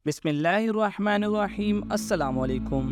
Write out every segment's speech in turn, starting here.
بسم اللہ الرحمن الرحیم۔ السلام علیکم۔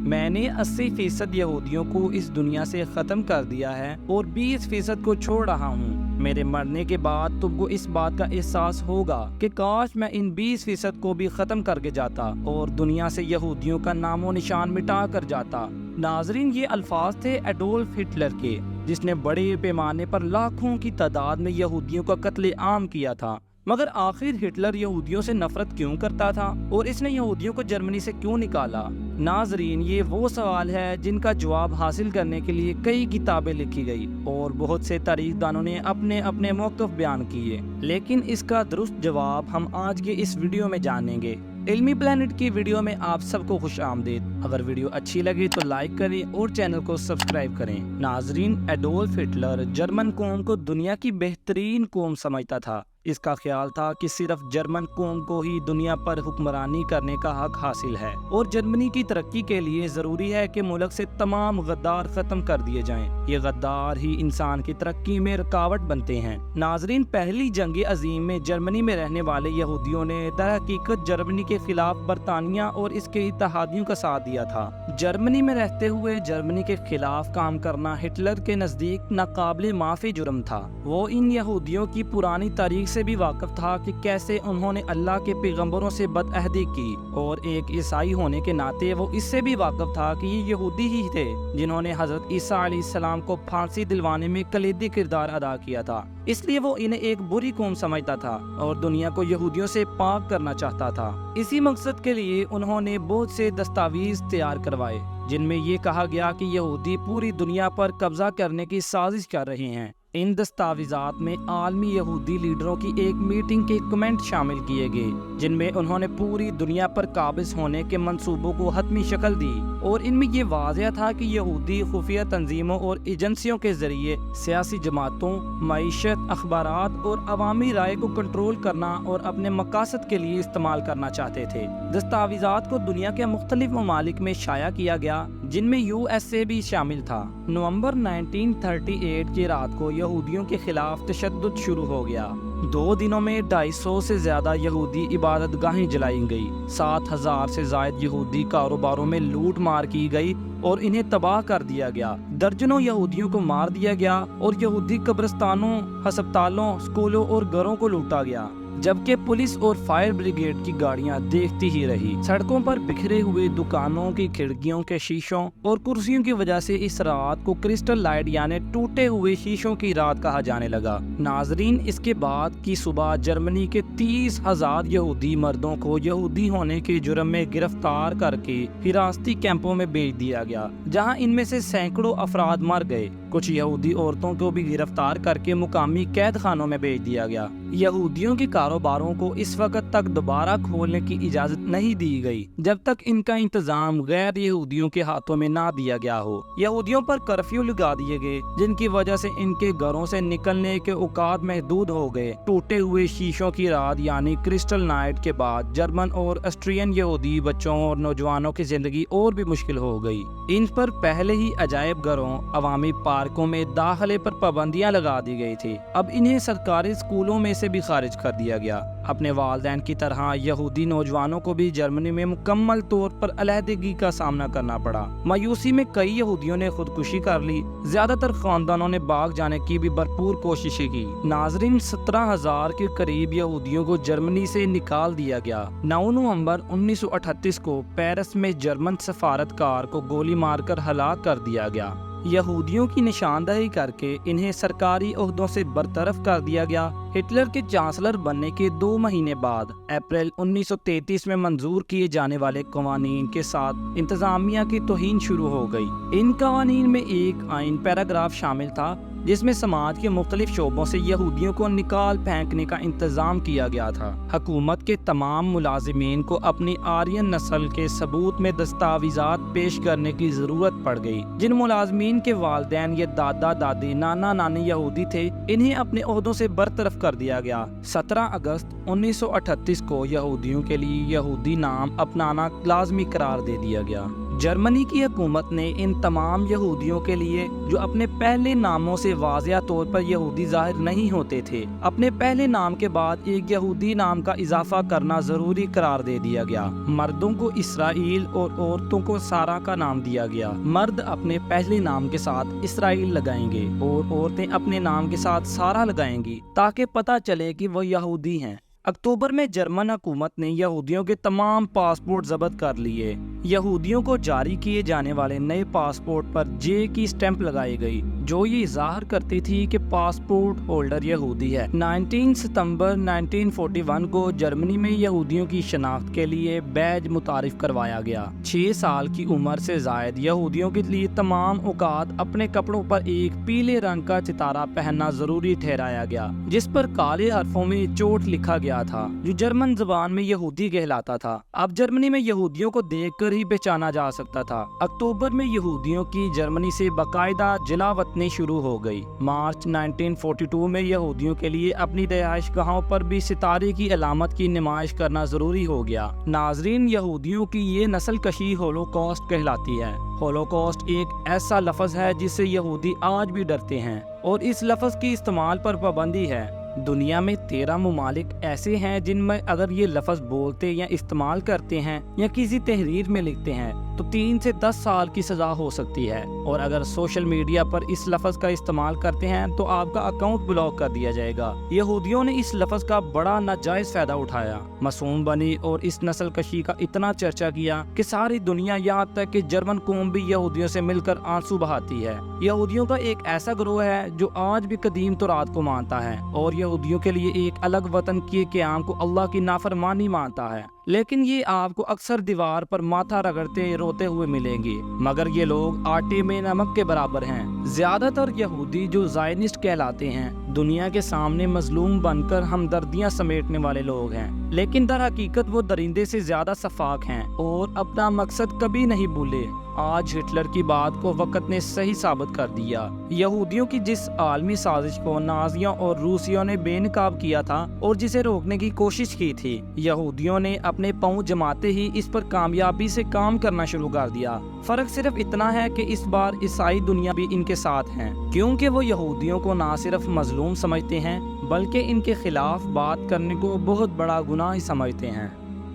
میں نے 80% یہودیوں کو اس دنیا سے ختم کر دیا ہے اور 20% کو چھوڑ رہا ہوں۔ میرے مرنے کے بعد تم کو اس بات کا احساس ہوگا کہ کاش میں ان 20% کو بھی ختم کر کے جاتا اور دنیا سے یہودیوں کا نام و نشان مٹا کر جاتا۔ ناظرین، یہ الفاظ تھے ایڈولف ہٹلر کے، جس نے بڑے پیمانے پر لاکھوں کی تعداد میں یہودیوں کا قتل عام کیا تھا۔ مگر آخر ہٹلر یہودیوں سے نفرت کیوں کرتا تھا اور اس نے یہودیوں کو جرمنی سے کیوں نکالا؟ ناظرین، یہ وہ سوال ہے جن کا جواب حاصل کرنے کے لیے کئی کتابیں لکھی گئی اور بہت سے تاریخ دانوں نے اپنے اپنے موقف بیان کیے، لیکن اس کا درست جواب ہم آج کے اس ویڈیو میں جانیں گے۔ علمی پلانٹ کی ویڈیو میں آپ سب کو خوش آمدید۔ اگر ویڈیو اچھی لگی تو لائک کریں اور چینل کو سبسکرائب کریں۔ ناظرین، ایڈولف ہٹلر جرمن قوم کو دنیا کی بہترین قوم سمجھتا تھا۔ اس کا خیال تھا کہ صرف جرمن قوم کو ہی دنیا پر حکمرانی کرنے کا حق حاصل ہے اور جرمنی کی ترقی کے لیے ضروری ہے کہ ملک سے تمام غدار ختم کر دیے جائیں۔ یہ غدار ہی انسان کی ترقی میں رکاوٹ بنتے ہیں۔ ناظرین، پہلی جنگ عظیم میں جرمنی میں رہنے والے یہودیوں نے در حقیقت جرمنی کے خلاف برطانیہ اور اس کے اتحادیوں کا ساتھ دیا تھا۔ جرمنی میں رہتے ہوئے جرمنی کے خلاف کام کرنا ہٹلر کے نزدیک ناقابل معافی جرم تھا۔ وہ ان یہودیوں کی پرانی تاریخ سے بھی واقف تھا کہ کیسے انہوں نے اللہ کے پیغمبروں سے بدعہدی کی، اور ایک عیسائی ہونے کے ناطے وہ اس سے بھی واقف تھا کہ یہ یہودی ہی تھے جنہوں نے حضرت عیسیٰ علیہ السلام کو پھانسی دلوانے میں کلیدی کردار ادا کیا تھا۔ اس لیے وہ انہیں ایک بری قوم سمجھتا تھا اور دنیا کو یہودیوں سے پاک کرنا چاہتا تھا۔ اسی مقصد کے لیے انہوں نے بہت سے دستاویز تیار کروائے جن میں یہ کہا گیا کہ یہودی پوری دنیا پر قبضہ کرنے کی سازش کر رہے ہیں۔ ان دستاویزات میں عالمی یہودی لیڈروں کی ایک میٹنگ کے کمنٹ شامل کیے گئے جن میں انہوں نے پوری دنیا پر قابض ہونے کے منصوبوں کو حتمی شکل دی، اور ان میں یہ واضح تھا کہ یہودی خفیہ تنظیموں اور ایجنسیوں کے ذریعے سیاسی جماعتوں، معیشت، اخبارات اور عوامی رائے کو کنٹرول کرنا اور اپنے مقاصد کے لیے استعمال کرنا چاہتے تھے۔ دستاویزات کو دنیا کے مختلف ممالک میں شائع کیا گیا جن میں USA بھی شامل تھا۔ نومبر 1938 کی رات کو یہودیوں کے خلاف تشدد شروع ہو گیا۔ 2 دنوں میں 250 سے زیادہ یہودی عبادت گاہیں جلائی گئی، 7000 سے زائد یہودی کاروباروں میں لوٹ مار کی گئی اور انہیں تباہ کر دیا گیا۔ درجنوں یہودیوں کو مار دیا گیا اور یہودی قبرستانوں، ہسپتالوں، اسکولوں اور گھروں کو لوٹا گیا، جبکہ پولیس اور فائر بریگیڈ کی گاڑیاں دیکھتی ہی رہی۔ سڑکوں پر بکھرے ہوئے دکانوں کی کھڑکیوں کے شیشوں اور کرسیوں کی وجہ سے اس رات کو کرسٹل لائٹ یعنی ٹوٹے ہوئے شیشوں کی رات کہا جانے لگا۔ ناظرین، اس کے بعد کی صبح جرمنی کے 30,000 یہودی مردوں کو یہودی ہونے کے جرم میں گرفتار کر کے حراستی کیمپوں میں بھیج دیا گیا، جہاں ان میں سے سینکڑوں افراد مر گئے۔ کچھ یہودی عورتوں کو بھی گرفتار کر کے مقامی قید خانوں میں بھیج دیا گیا۔ یہودیوں کے کاروباروں کو اس وقت تک دوبارہ کھولنے کی اجازت نہیں دی گئی جب تک ان کا انتظام غیر یہودیوں کے ہاتھوں میں نہ دیا گیا ہو۔ یہودیوں پر کرفیو لگا دیے گئے جن کی وجہ سے ان کے گھروں سے نکلنے کے اوقات محدود ہو گئے۔ ٹوٹے ہوئے شیشوں کی رات یعنی کرسٹل نائٹ کے بعد جرمن اور آسٹرین یہودی بچوں اور نوجوانوں کی زندگی اور بھی مشکل ہو گئی۔ ان پر پہلے ہی عجائب گھروں، عوامی پارکوں میں داخلے پر پابندیاں لگا دی گئی تھی۔ اب انہیں سرکاری اسکولوں میں سے بھی خارج کر دیا گیا۔ اپنے والدین کی طرح یہودی نوجوانوں کو بھی جرمنی میں مکمل طور پر علیحدگی کا سامنا کرنا پڑا۔ مایوسی میں کئی یہودیوں نے خودکشی کر لی۔ زیادہ تر خاندانوں نے بھاگ جانے کی بھی بھرپور کوششیں کی۔ ناظرین، 17,000 کے قریب یہودیوں کو جرمنی سے نکال دیا گیا۔ 9 نومبر 1938 کو پیرس میں جرمن سفارتکار کو گولی مار کر ہلاک کر دیا گیا۔ یہودیوں کی نشاندہی کر کے انہیں سرکاری عہدوں سے برطرف کر دیا گیا۔ ہٹلر کے چانسلر بننے کے 2 مہینے بعد اپریل 1933 میں منظور کیے جانے والے قوانین کے ساتھ انتظامیہ کی توہین شروع ہو گئی۔ ان قوانین میں ایک آئین پیراگراف شامل تھا جس میں سماج کے مختلف شعبوں سے یہودیوں کو نکال پھینکنے کا انتظام کیا گیا تھا۔ حکومت کے تمام ملازمین کو اپنی آرین نسل کے ثبوت میں دستاویزات پیش کرنے کی ضرورت پڑ گئی۔ جن ملازمین کے والدین یا دادا دادی، نانا نانی یہودی تھے، انہیں اپنے عہدوں سے برطرف کر دیا گیا۔ 17 اگست 1938 کو یہودیوں کے لیے یہودی نام اپنانا لازمی قرار دے دیا گیا۔ جرمنی کی حکومت نے ان تمام یہودیوں کے لیے جو اپنے پہلے ناموں سے واضح طور پر یہودی ظاہر نہیں ہوتے تھے، اپنے پہلے نام کے بعد ایک یہودی نام کا اضافہ کرنا ضروری قرار دے دیا گیا۔ مردوں کو اسرائیل اور عورتوں کو سارا کا نام دیا گیا۔ مرد اپنے پہلے نام کے ساتھ اسرائیل لگائیں گے اور عورتیں اپنے نام کے ساتھ سارا لگائیں گی تاکہ پتہ چلے کہ وہ یہودی ہیں۔ اکتوبر میں جرمن حکومت نے یہودیوں کے تمام پاسپورٹ ضبط کر لیے۔ یہودیوں کو جاری کیے جانے والے نئے پاسپورٹ پر جے کی سٹیمپ لگائی گئی، جو یہ ظاہر کرتی تھی کہ پاسپورٹ ہولڈر یہودی ہے۔ 19 ستمبر 1941 کو جرمنی میں یہودیوں کی شناخت کے لیے بیج متعارف کروایا گیا۔ 6 سال کی عمر سے زائد یہودیوں کے لیے تمام اوقات اپنے کپڑوں پر ایک پیلے رنگ کا ستارہ پہننا ضروری ٹھہرایا گیا، جس پر کالے حرفوں میں چوٹ لکھا گیا تھا، جو جرمن زبان میں یہودی کہلاتا تھا۔ اب جرمنی میں یہودیوں کو دیکھ کر ہی پہچانا جا سکتا تھا۔ اکتوبر میں یہودیوں کی جرمنی سے باقاعدہ جلا وطنی شروع ہو گئی۔ مارچ 1942 میں یہودیوں کے لیے اپنی رہائش گاہوں پر بھی ستارے کی علامت کی نمائش کرنا ضروری ہو گیا۔ ناظرین، یہودیوں کی یہ نسل کشی ہولوکاسٹ کہلاتی ہے۔ ہولوکاسٹ ایک ایسا لفظ ہے جس سے یہودی آج بھی ڈرتے ہیں اور اس لفظ کی استعمال پر پابندی ہے۔ دنیا میں 13 ممالک ایسے ہیں جن میں اگر یہ لفظ بولتے یا استعمال کرتے ہیں یا کسی تحریر میں لکھتے ہیں تو 3 سے 10 سال کی سزا ہو سکتی ہے، اور اگر سوشل میڈیا پر اس لفظ کا استعمال کرتے ہیں تو آپ کا اکاؤنٹ بلاک کر دیا جائے گا۔ یہودیوں نے اس لفظ کا بڑا ناجائز فائدہ اٹھایا، معصوم بنی اور اس نسل کشی کا اتنا چرچا کیا کہ ساری دنیا یہاں تک کہ جرمن قوم بھی یہودیوں سے مل کر آنسو بہاتی ہے۔ یہودیوں کا ایک ایسا گروہ ہے جو آج بھی قدیم تورات کو مانتا ہے اور یہودیوں کے لیے ایک الگ وطن کے قیام کو اللہ کی نافرمانی مانتا ہے، لیکن یہ آپ کو اکثر دیوار پر ماتھا رگڑتے روتے ہوئے ملیں گے، مگر یہ لوگ آٹے میں نمک کے برابر ہیں۔ زیادہ تر یہودی جو زائنسٹ کہلاتے ہیں دنیا کے سامنے مظلوم بن کر ہمدردیاں سمیٹنے والے لوگ ہیں، لیکن در حقیقت وہ درندے سے زیادہ شفاق ہیں اور اپنا مقصد کبھی نہیں بھولے۔ آج ہٹلر کی بات کو وقت نے صحیح ثابت کر دیا۔ یہودیوں کی جس عالمی سازش کو نازیوں اور روسیوں نے بے نقاب کیا تھا اور جسے روکنے کی کوشش کی تھی، یہودیوں نے اپنے پاؤں جماتے ہی اس پر کامیابی سے کام کرنا شروع کر دیا۔ فرق صرف اتنا ہے کہ اس بار عیسائی دنیا بھی ان کے ساتھ ہیں، کیونکہ وہ یہودیوں کو نہ صرف مظلوم سمجھتے ہیں بلکہ ان کے خلاف بات کرنے کو بہت بڑا گناہ سمجھتے ہیں۔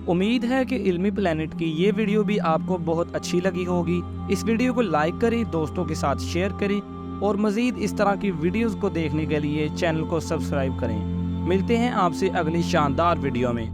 امید ہے کہ علمی پلانٹ کی یہ ویڈیو بھی آپ کو بہت اچھی لگی ہوگی۔ اس ویڈیو کو لائک کریں، دوستوں کے ساتھ شیئر کریں اور مزید اس طرح کی ویڈیوز کو دیکھنے کے لیے چینل کو سبسکرائب کریں۔ ملتے ہیں آپ سے اگلی شاندار ویڈیو میں۔